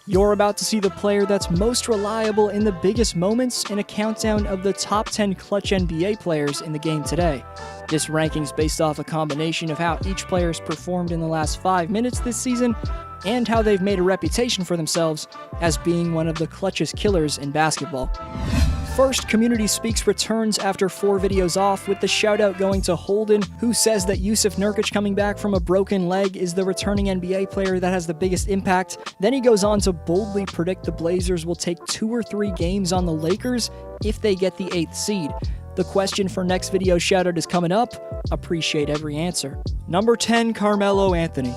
You're about to see the player that's most reliable in the biggest moments in a countdown of the top 10 clutch NBA players in the game today. This ranking's based off a combination of how each player's performed in the last 5 minutes this season and how they've made a reputation for themselves as being one of the clutchest killers in basketball. First, Community Speaks returns after 4 videos off, with the shoutout going to Holden, who says that Jusuf Nurkic coming back from a broken leg is the returning NBA player that has the biggest impact. Then he goes on to boldly predict the Blazers will take 2 or 3 games on the Lakers if they get the 8th seed. The question for next video shoutout is coming up. Appreciate every answer. Number 10, Carmelo Anthony.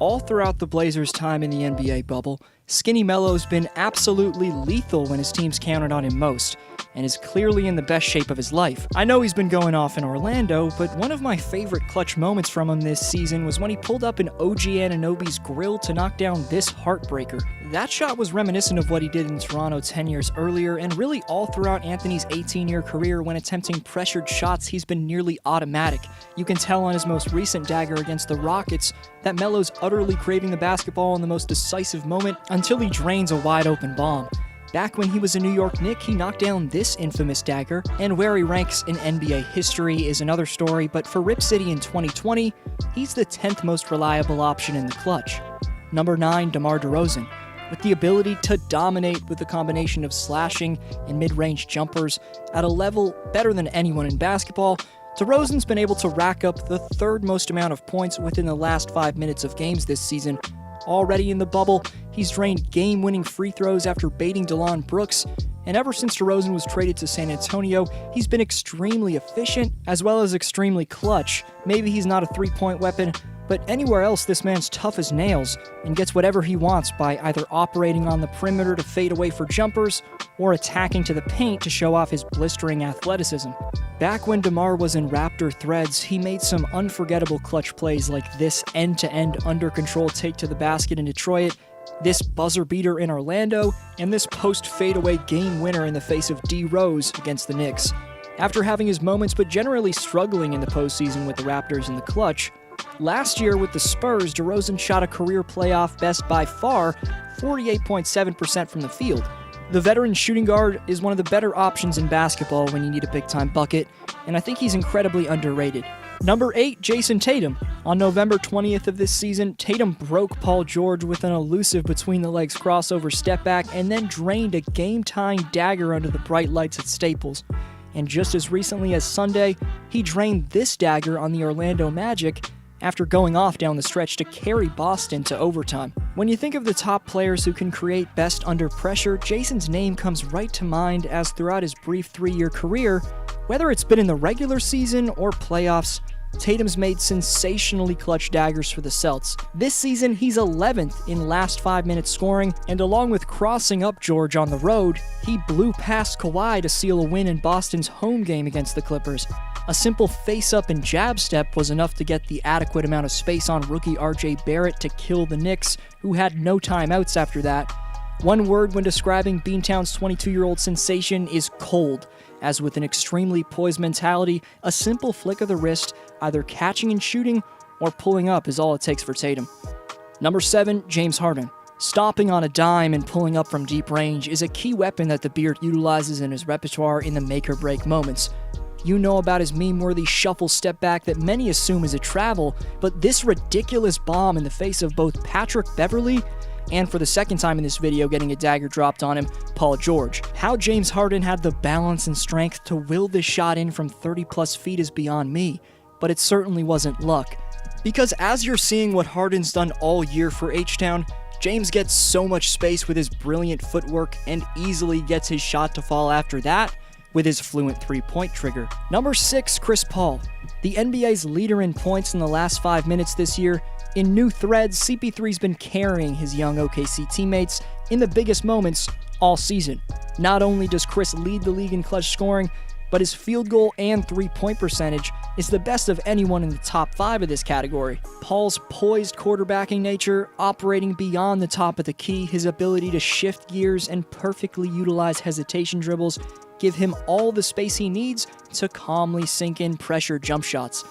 All throughout the Blazers' time in the NBA bubble, Skinny Melo's been absolutely lethal when his teams counted on him most, and is clearly in the best shape of his life. I know he's been going off in Orlando, but one of my favorite clutch moments from him this season was when he pulled up in OG Anunoby's grill to knock down this heartbreaker. That shot was reminiscent of what he did in Toronto 10 years earlier, and really all throughout Anthony's 18-year career when attempting pressured shots, he's been nearly automatic. You can tell on his most recent dagger against the Rockets that Melo's utterly craving the basketball in the most decisive moment until he drains a wide-open bomb. Back when he was a New York Knick, he knocked down this infamous dagger, and where he ranks in NBA history is another story, but for Rip City in 2020, he's the 10th most reliable option in the clutch. Number 9, DeMar DeRozan. With the ability to dominate with a combination of slashing and mid-range jumpers at a level better than anyone in basketball, DeRozan's been able to rack up the 3rd most amount of points within the last 5 minutes of games this season. Already in the bubble, he's drained game-winning free throws after baiting Delon Brooks, and ever since DeRozan was traded to San Antonio, he's been extremely efficient as well as extremely clutch. Maybe he's not a three-point weapon, but anywhere else this man's tough as nails and gets whatever he wants by either operating on the perimeter to fade away for jumpers or attacking to the paint to show off his blistering athleticism. Back when DeMar was in Raptor threads, he made some unforgettable clutch plays like this end-to-end under-control take to the basket in Detroit, this buzzer beater in Orlando, and this post-fadeaway game winner in the face of D. Rose against the Knicks. After having his moments but generally struggling in the postseason with the Raptors in the clutch, last year with the Spurs, DeRozan shot a career playoff best by far, 48.7% from the field. The veteran shooting guard is one of the better options in basketball when you need a big-time bucket, and I think he's incredibly underrated. Number 8, Jayson Tatum. On November 20th of this season, Tatum broke Paul George with an elusive between-the-legs crossover step-back and then drained a game-tying dagger under the bright lights at Staples. And just as recently as Sunday, he drained this dagger on the Orlando Magic after going off down the stretch to carry Boston to overtime. When you think of the top players who can create best under pressure, Jayson's name comes right to mind, as throughout his brief 3-year career, whether it's been in the regular season or playoffs, Tatum's made sensationally clutch daggers for the Celts. This season, he's 11th in last 5 minutes scoring, and along with crossing up George on the road, he blew past Kawhi to seal a win in Boston's home game against the Clippers. A simple face-up and jab step was enough to get the adequate amount of space on rookie RJ Barrett to kill the Knicks, who had no timeouts after that. One word when describing Beantown's 22-year-old sensation is cold, as with an extremely poised mentality, a simple flick of the wrist, either catching and shooting or pulling up is all it takes for Tatum. Number 7, James Harden. Stopping on a dime and pulling up from deep range is a key weapon that the Beard utilizes in his repertoire in the make-or-break moments. You know about his meme-worthy shuffle step back that many assume is a travel, but this ridiculous bomb in the face of both Patrick Beverley and, for the second time in this video, getting a dagger dropped on him, Paul George. How James Harden had the balance and strength to will this shot in from 30-plus feet is beyond me, but it certainly wasn't luck. Because as you're seeing what Harden's done all year for H-Town, James gets so much space with his brilliant footwork and easily gets his shot to fall after that with his fluent three-point trigger. Number 6, Chris Paul. The NBA's leader in points in the last 5 minutes this year, in new threads, CP3's been carrying his young OKC teammates in the biggest moments all season. Not only does Chris lead the league in clutch scoring, but his field goal and three-point percentage is the best of anyone in the top 5 of this category. Paul's poised quarterbacking nature, operating beyond the top of the key, his ability to shift gears and perfectly utilize hesitation dribbles give him all the space he needs to calmly sink in pressure jump shots.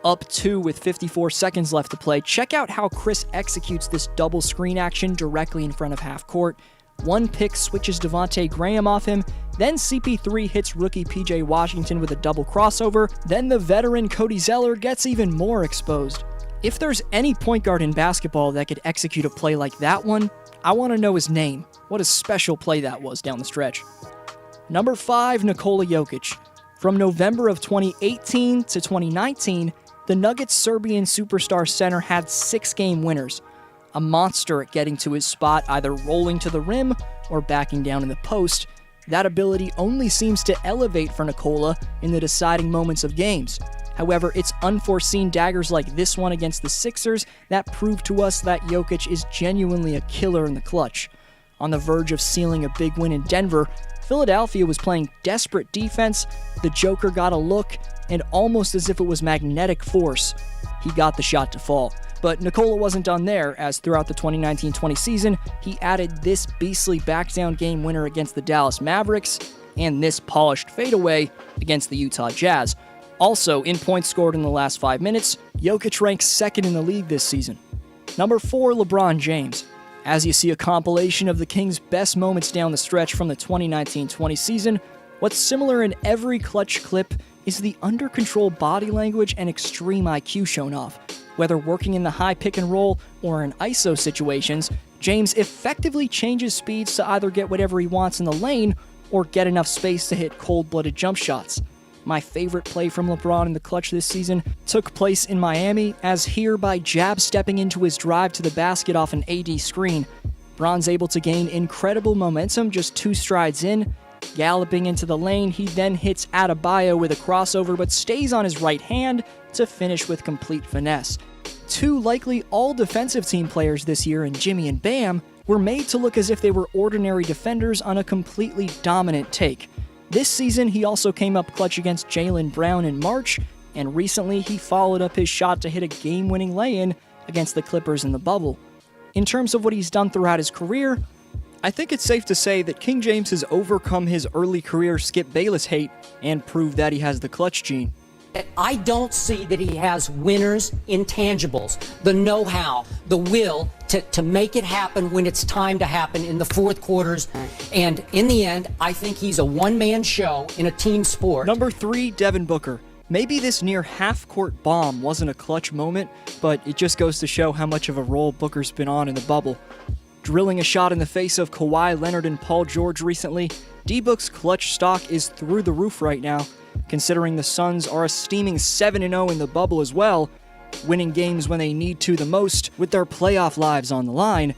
Up 2 with 54 seconds left to play. Check out how Chris executes this double screen action directly in front of half court. One pick switches Devontae Graham off him, then CP3 hits rookie PJ Washington with a double crossover, then the veteran Cody Zeller gets even more exposed. If there's any point guard in basketball that could execute a play like that one, I want to know his name. What a special play that was down the stretch. Number 5, Nikola Jokic. From November of 2018 to 2019, the Nuggets' Serbian superstar center had 6 game winners. A monster at getting to his spot, either rolling to the rim or backing down in the post. That ability only seems to elevate for Nikola in the deciding moments of games. However, it's unforeseen daggers like this one against the Sixers that prove to us that Jokic is genuinely a killer in the clutch. On the verge of sealing a big win in Denver, Philadelphia was playing desperate defense, the Joker got a look, and almost as if it was magnetic force, he got the shot to fall. But Nikola wasn't done there, as throughout the 2019-20 season, he added this beastly back-down game winner against the Dallas Mavericks, and this polished fadeaway against the Utah Jazz. Also, in points scored in the last 5 minutes, Jokic ranks 2nd in the league this season. Number 4, LeBron James. As you see a compilation of the Kings' best moments down the stretch from the 2019-20 season, what's similar in every clutch clip is the under-control body language and extreme IQ shown off. Whether working in the high pick and roll or in ISO situations, James effectively changes speeds to either get whatever he wants in the lane or get enough space to hit cold-blooded jump shots. My favorite play from LeBron in the clutch this season took place in Miami, as here by jab-stepping into his drive to the basket off an AD screen, Bron's able to gain incredible momentum just 2 strides in. Galloping into the lane, he then hits Adebayo with a crossover but stays on his right hand to finish with complete finesse. 2 likely all-defensive team players this year in Jimmy and Bam were made to look as if they were ordinary defenders on a completely dominant take. This season, he also came up clutch against Jaylen Brown in March, and recently he followed up his shot to hit a game-winning lay-in against the Clippers in the bubble. In terms of what he's done throughout his career, I think it's safe to say that King James has overcome his early career Skip Bayless hate and proved that he has the clutch gene. I don't see that he has winners' intangibles, the know-how, the will to make it happen when it's time to happen in the fourth quarters. And in the end, I think he's a one-man show in a team sport. Number 3, Devin Booker. Maybe this near half-court bomb wasn't a clutch moment, but it just goes to show how much of a role Booker's been on in the bubble. Drilling a shot in the face of Kawhi Leonard and Paul George recently, D-Book's clutch stock is through the roof right now, considering the Suns are a steaming 7-0 in the bubble as well, winning games when they need to the most with their playoff lives on the line.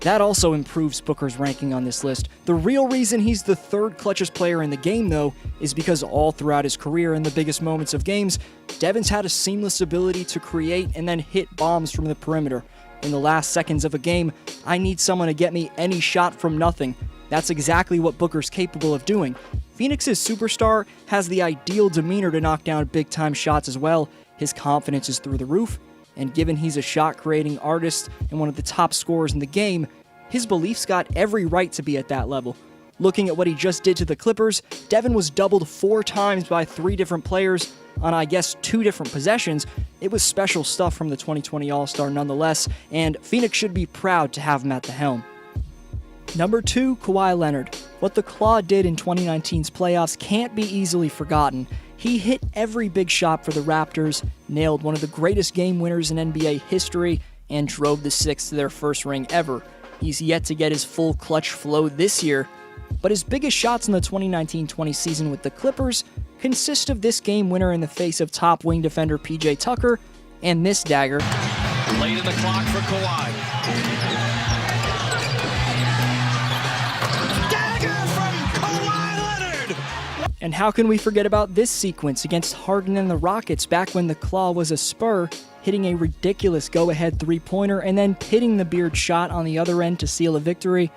That also improves Booker's ranking on this list. The real reason he's the 3rd clutchest player in the game, though, is because all throughout his career in the biggest moments of games, Devin's had a seamless ability to create and then hit bombs from the perimeter. In the last seconds of a game, I need someone to get me any shot from nothing. That's exactly what Booker's capable of doing. Phoenix's superstar has the ideal demeanor to knock down big-time shots as well. His confidence is through the roof, and given he's a shot-creating artist and one of the top scorers in the game, his belief's got every right to be at that level. Looking at what he just did to the Clippers, Devin was doubled 4 times by 3 different players on, I guess, 2 different possessions. It was special stuff from the 2020 All-Star nonetheless, and Phoenix should be proud to have him at the helm. Number 2, Kawhi Leonard. What the Claw did in 2019's playoffs can't be easily forgotten. He hit every big shot for the Raptors, nailed one of the greatest game winners in NBA history, and drove the Sixers to their first ring ever. He's yet to get his full clutch flow this year, but his biggest shots in the 2019-20 season with the Clippers consist of this game winner in the face of top wing defender PJ Tucker, and this dagger. Late in the clock for Kawhi. Dagger from Kawhi Leonard! And how can we forget about this sequence against Harden and the Rockets back when the Claw was a Spur, hitting a ridiculous go-ahead three-pointer and then pitting the Beard shot on the other end to seal a victory?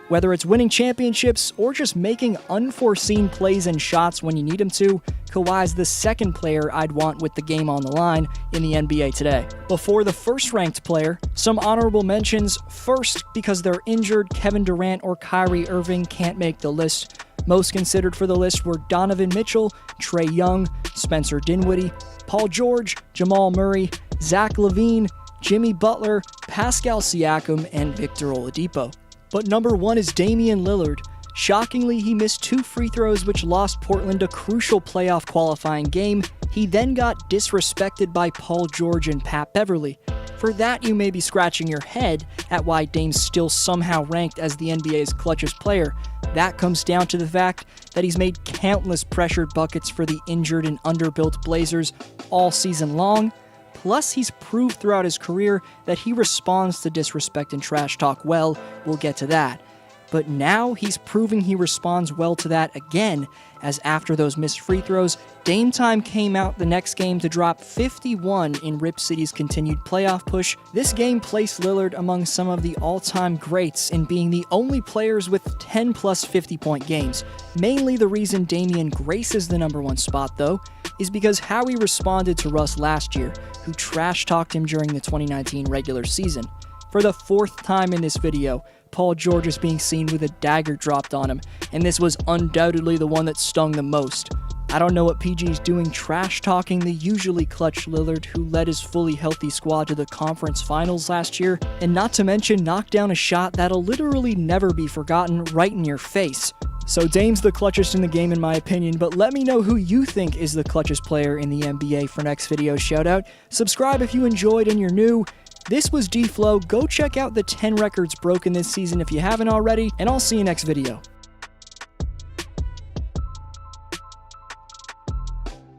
Whether it's winning championships or just making unforeseen plays and shots when you need him to, Kawhi's the 2nd player I'd want with the game on the line in the NBA today. Before the 1st-ranked player, some honorable mentions. First, because they're injured, Kevin Durant or Kyrie Irving can't make the list. Most considered for the list were Donovan Mitchell, Trae Young, Spencer Dinwiddie, Paul George, Jamal Murray, Zach LaVine, Jimmy Butler, Pascal Siakam, and Victor Oladipo. But number 1 is Damian Lillard. Shockingly, he missed 2 free throws which lost Portland a crucial playoff qualifying game. He then got disrespected by Paul George and Pat Beverly. For that, you may be scratching your head at why Dame's still somehow ranked as the NBA's clutchest player. That comes down to the fact that he's made countless pressured buckets for the injured and underbuilt Blazers all season long. Plus, he's proved throughout his career that he responds to disrespect and trash talk well. We'll get to that. But now he's proving he responds well to that again, as after those missed free throws, Dame Time came out the next game to drop 51 in Rip City's continued playoff push. This game placed Lillard among some of the all-time greats in being the only players with 10-plus 50-point games. Mainly the reason Damian graces the number 1 spot, though, is because how he responded to Russ last year, who trash-talked him during the 2019 regular season. For the 4th time in this video, Paul George is being seen with a dagger dropped on him, and this was undoubtedly the one that stung the most. I don't know what PG's doing trash-talking the usually clutch Lillard, who led his fully healthy squad to the conference finals last year, and not to mention knock down a shot that'll literally never be forgotten right in your face. So Dame's the clutchest in the game in my opinion, but let me know who you think is the clutchest player in the NBA for next video shoutout. Subscribe if you enjoyed and you're new. This was D-Flow. Go check out the 10 records broken this season if you haven't already, and I'll see you next video.